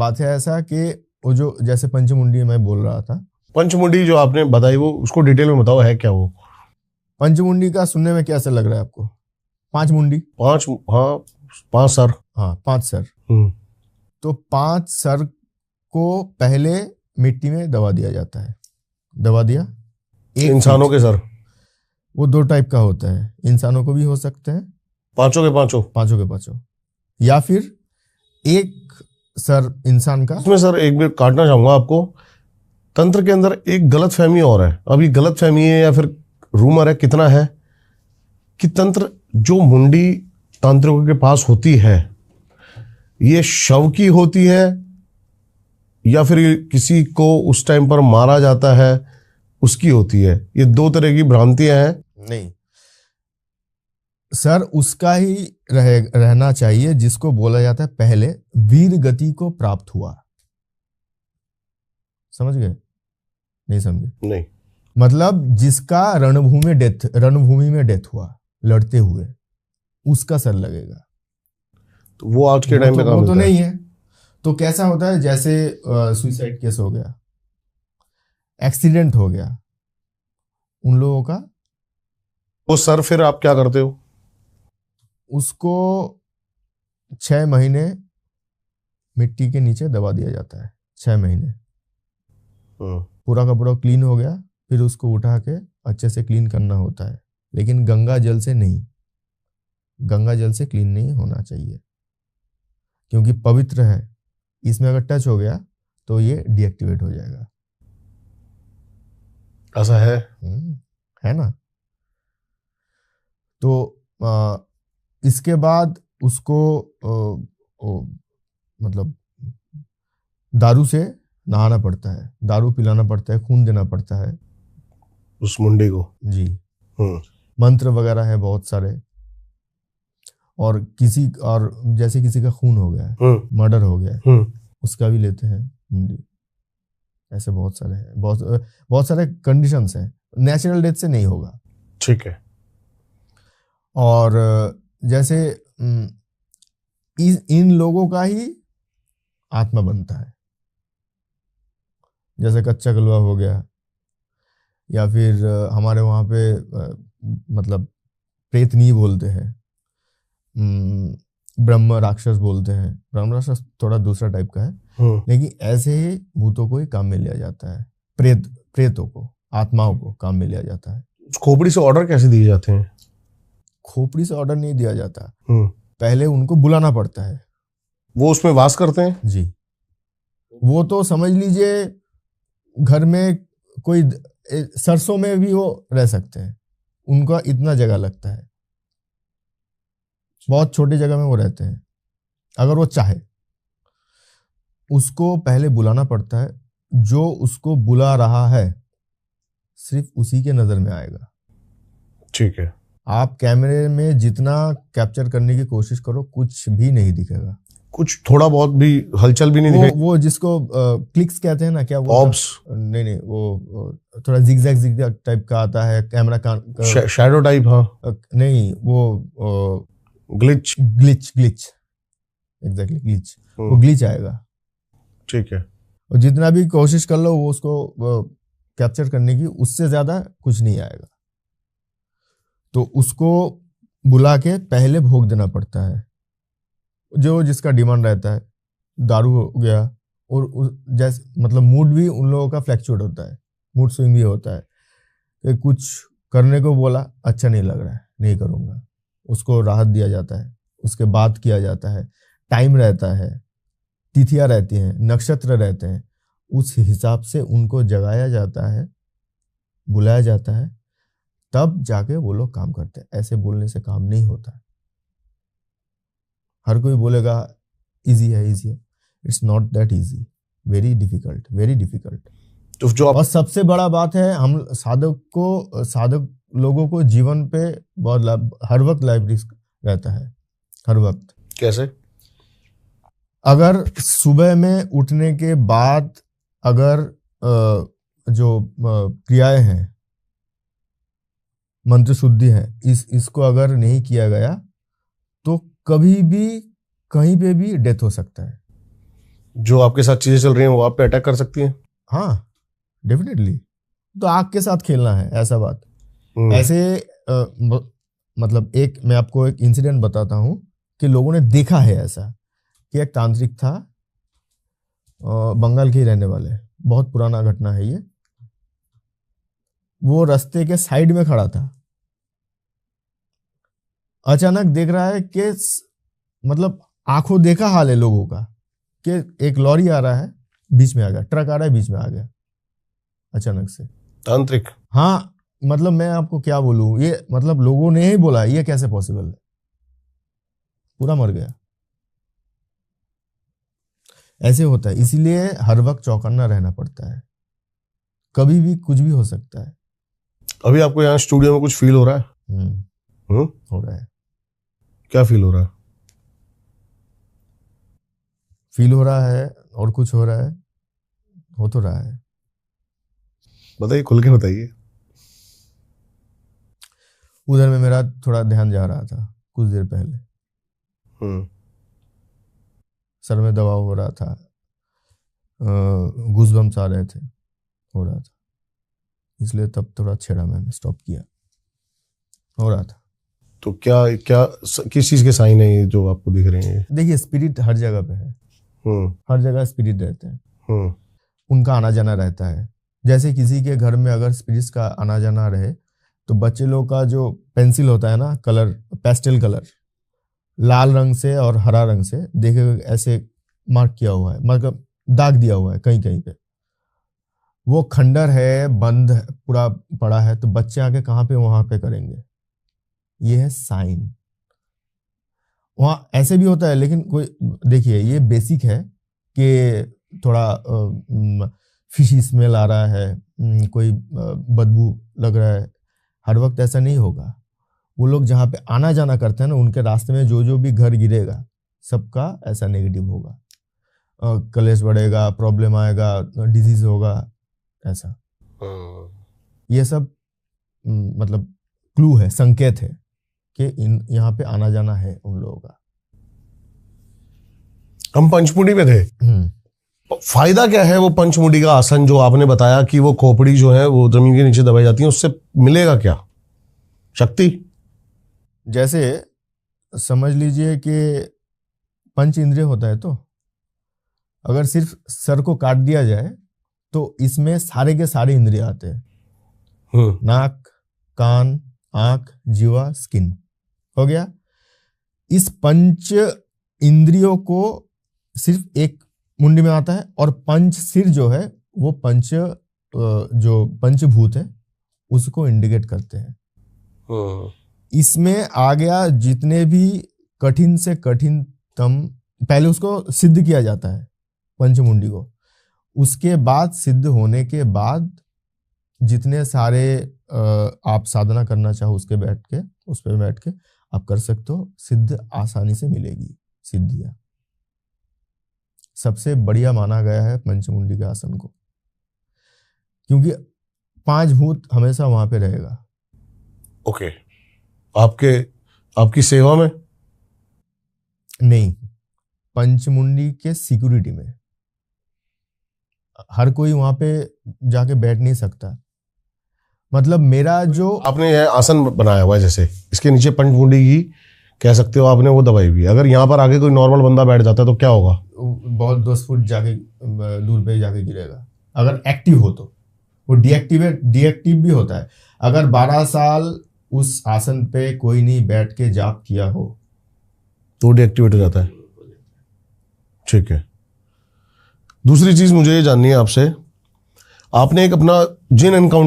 बात है ऐसा कि वो जो जैसे पंचमुंडी मैं बोल रहा था, पंचमुंडी जो आपने बताई वो उसको डिटेल में बताओ, है क्या वो? पंचमुंडी का सुनने में कैसा लग रहा है आपको? 5 मुंडी, 5, हाँ 5 सर। हाँ 5 सर। हम्म। तो 5 सर को पहले मिट्टी में दबा दिया जाता है। दबा दिया इंसानों के सर? वो 2 टाइप का होता है, इंसानों को भी हो सकते हैं, पांचों के पांचों? पांचों के पांचों, या फिर एक सर इंसान का। इसमें सर एक बार काटना चाहूंगा आपको, तंत्र के अंदर एक गलत फहमी और है। अब ये गलत फहमी है या फिर रूमर है, कितना है कि तंत्र जो मुंडी तांत्रिकों के पास होती है ये शव की होती है या फिर ये किसी को उस टाइम पर मारा जाता है उसकी होती है? ये 2 तरह की भ्रांतियां हैं। नहीं सर, उसका ही रहना चाहिए जिसको बोला जाता है पहले वीर गति को प्राप्त हुआ। समझ गए? नहीं समझे? नहीं। मतलब जिसका रणभूमि में डेथ हुआ लड़ते हुए, उसका सर लगेगा। तो वो आज के टाइम पे वो तो नहीं है। तो कैसा होता है, जैसे सुसाइड केस हो गया, एक्सीडेंट हो गया, उन लोगों का वो सर फिर आप क्या करते हो? उसको 6 महीने मिट्टी के नीचे दबा दिया जाता है। 6 महीने पूरा का पूरा क्लीन हो गया, फिर उसको उठा के अच्छे से क्लीन करना होता है, लेकिन गंगा जल से नहीं। गंगा जल से क्लीन नहीं होना चाहिए क्योंकि पवित्र है। इसमें अगर टच हो गया तो ये डीएक्टिवेट हो जाएगा। ऐसा है? है ना? तो इसके बाद उसको मतलब दारू से नहाना पड़ता है, दारू पिलाना पड़ता है, खून देना पड़ता है उस मुंडे को जी। मंत्र वगैरह है बहुत सारे। और जैसे किसी का खून हो गया, मर्डर हो गया, उसका भी लेते हैं मुंडी। ऐसे बहुत सारे हैं, बहुत सारे कंडीशंस हैं। नेचुरल डेथ से नहीं होगा। ठीक है। और जैसे इन लोगों का ही आत्मा बनता है। जैसे कच्चा कलवा हो गया, या फिर हमारे वहाँ पे मतलब प्रेत नहीं बोलते हैं, ब्रह्म राक्षस बोलते हैं। ब्रह्म राक्षस थोड़ा दूसरा टाइप का है, लेकिन ऐसे ही भूतों को ही काम में लिया जाता है। प्रेतों को, आत्माओं को काम में लिया जाता है। खोपड़ी से ऑर्डर कैसे दिए जाते हैं? खोपड़ी से ऑर्डर नहीं दिया जाता, पहले उनको बुलाना पड़ता है। वो उसमें वास करते हैं? जी। वो तो समझ लीजिए घर में कोई सरसों में भी वो रह सकते हैं, उनका इतना जगह लगता है। बहुत छोटी जगह में वो रहते हैं। अगर वो चाहे, उसको पहले बुलाना पड़ता है। जो उसको बुला रहा है सिर्फ उसी के नजर में आएगा। ठीक है। आप कैमरे में जितना कैप्चर करने की कोशिश करो, कुछ भी नहीं दिखेगा। कुछ थोड़ा बहुत भी हलचल भी नहीं दिखेगी? वो जिसको क्लिक्स कहते हैं ना, क्या वो ऑब्स? नहीं, वो थोड़ा जिगजैग टाइप का आता है कैमरा शैडो टाइप? हाँ नहीं, वो ग्लिच एग्जैक्टली ग्लिच। वो ग्लिच आएगा। ठीक है। और जितना भी कोशिश कर लो वो उसको कैप्चर करने की, उससे ज्यादा कुछ नहीं आएगा। तो उसको बुला के पहले भोग देना पड़ता है। जो जिसका डिमांड रहता है, दारू हो गया, और जैसे मतलब मूड भी उन लोगों का फ्लैक्चुएट होता है, मूड स्विंग भी होता है कि कुछ करने को बोला, अच्छा नहीं लग रहा है, नहीं करूँगा, उसको राहत दिया जाता है, उसके बाद किया जाता है। टाइम रहता है, तिथियां रहती हैं, नक्षत्र रहते हैं, उस हिसाब से उनको जगाया जाता है, बुलाया जाता है, तब जाके वो लोग काम करते हैं। ऐसे बोलने से काम नहीं होता। हर कोई बोलेगा इजी है, it's not that easy, very difficult. तो जो और सबसे बड़ा बात है, हम साधक लोगों को जीवन पे बहुत हर वक्त लाइफ रिस्क रहता है, हर वक्त। कैसे? अगर सुबह में उठने के बाद अगर जो क्रियाएं हैं, मंत्र शुद्धि है, इसको अगर नहीं किया गया तो कभी भी कहीं पे भी डेथ हो सकता है। जो आपके साथ चीजें चल रही हैं वो आप पे अटैक कर सकती हैं। हाँ डेफिनेटली, तो आग के साथ खेलना है, ऐसा बात। ऐसे मतलब एक मैं आपको एक इंसिडेंट बताता हूँ कि लोगों ने देखा है ऐसा कि एक तांत्रिक था, बंगाल के ही रहने वाले, बहुत पुराना घटना है ये। वो रास्ते के साइड में खड़ा था, अचानक देख रहा है कि मतलब आंखों देखा हाल है लोगों का कि एक लॉरी आ रहा है, बीच में आ गया, ट्रक आ रहा है बीच में आ गया अचानक से। तांत्रिक? हाँ, मतलब मैं आपको क्या बोलूं, ये मतलब लोगों ने ही बोला ये कैसे पॉसिबल है, पूरा मर गया। ऐसे होता है, इसीलिए हर वक्त चौकन्ना रहना पड़ता है, कभी भी कुछ भी हो सकता है। अभी आपको यहाँ स्टूडियो में कुछ फील हो रहा है? हो रहा है। क्या फील हो रहा है? फील हो रहा है और कुछ हो रहा है, हो तो रहा है। बताइए, खुल के बताइए। उधर में मेरा थोड़ा ध्यान जा रहा था कुछ देर पहले, सर में दबाव हो रहा था, गूज़बम्स आ रहे थे, हो रहा था, इसलिए तब थोड़ा छेड़ा, मैंने स्टॉप किया, हो रहा था। तो क्या क्या किस चीज के साइन है ये जो आपको दिख रहे हैं? देखिए, स्पिरिट हर जगह पे है, हर जगह स्पिरिट रहते हैं, उनका आना जाना रहता है। जैसे किसी के घर में अगर स्पिरिट्स का आना जाना रहे तो बच्चे लोग का जो पेंसिल होता है ना, कलर, पेस्टल कलर, लाल रंग से और हरा रंग से देखे ऐसे मार्क किया हुआ है, मतलब दाग दिया हुआ है कहीं कहीं पे, वो खंडर है, बंद है, पूरा पड़ा है, तो बच्चे आके कहाँ पे वहां पे करेंगे, ये है साइन। वहां ऐसे भी होता है, लेकिन कोई देखिए ये बेसिक है कि थोड़ा फिशी स्मेल आ रहा है, कोई बदबू लग रहा है, हर वक्त ऐसा नहीं होगा। वो लोग जहाँ पे आना जाना करते हैं ना, उनके रास्ते में जो जो भी घर गिरेगा सबका ऐसा नेगेटिव होगा, कलेश बढ़ेगा, प्रॉब्लम आएगा, डिजीज होगा, ऐसा। ये सब मतलब क्लू है, संकेत है कि यहाँ पे आना जाना है उन लोगों का। हम पंचमुड़ी में थे, फायदा क्या है वो पंचमुड़ी का आसन जो आपने बताया कि वो खोपड़ी जो है वो जमीन के नीचे दबाई जाती है, उससे मिलेगा क्या शक्ति? जैसे समझ लीजिए कि पंच इंद्रिय होता है, तो अगर सिर्फ सर को काट दिया जाए तो इसमें सारे के सारे इंद्रिय आते हैं, नाक, कान, आंख, जीवा, स्किन, हो गया। इस पंच इंद्रियों को सिर्फ एक मुंडी में आता है, और पंच सिर जो है वो जो पंचभूत है उसको इंडिकेट करते हैं। इसमें आ गया जितने भी कठिन से कठिनतम, पहले उसको सिद्ध किया जाता है पंचमुंडी को, उसके बाद सिद्ध होने के बाद जितने सारे आप साधना करना चाहो उसके बैठ के, उस पर बैठ के आप कर सकते हो, सिद्ध आसानी से मिलेगी सिद्धियां। सबसे बढ़िया माना गया है पंचमुंडी के आसन को, क्योंकि 5 भूत हमेशा वहां पे रहेगा। ओके, आपकी सेवा में नहीं, पंचमुंडी के सिक्योरिटी में। हर कोई वहां पे जाके बैठ नहीं सकता। मतलब मेरा जो आपने यह आसन बनाया हुआ है, जैसे इसके नीचे पंचमुंडी की कह सकते हो आपने वो दबाई हुई, अगर यहाँ पर आगे कोई नॉर्मल बंदा बैठ जाता है तो क्या होगा? बहुत 10 फुट जाके दूर पे जाके गिरेगा, अगर एक्टिव हो तो। वो डीएक्टिव भी होता है। अगर 12 साल उस आसन पे कोई नहीं बैठ के जाप किया हो तो डीएक्टिवेट हो जाता है। ठीक है, दूसरी चीज मुझे ये जाननी है आपसे, आपने एक अपना जिन एनकाउंटर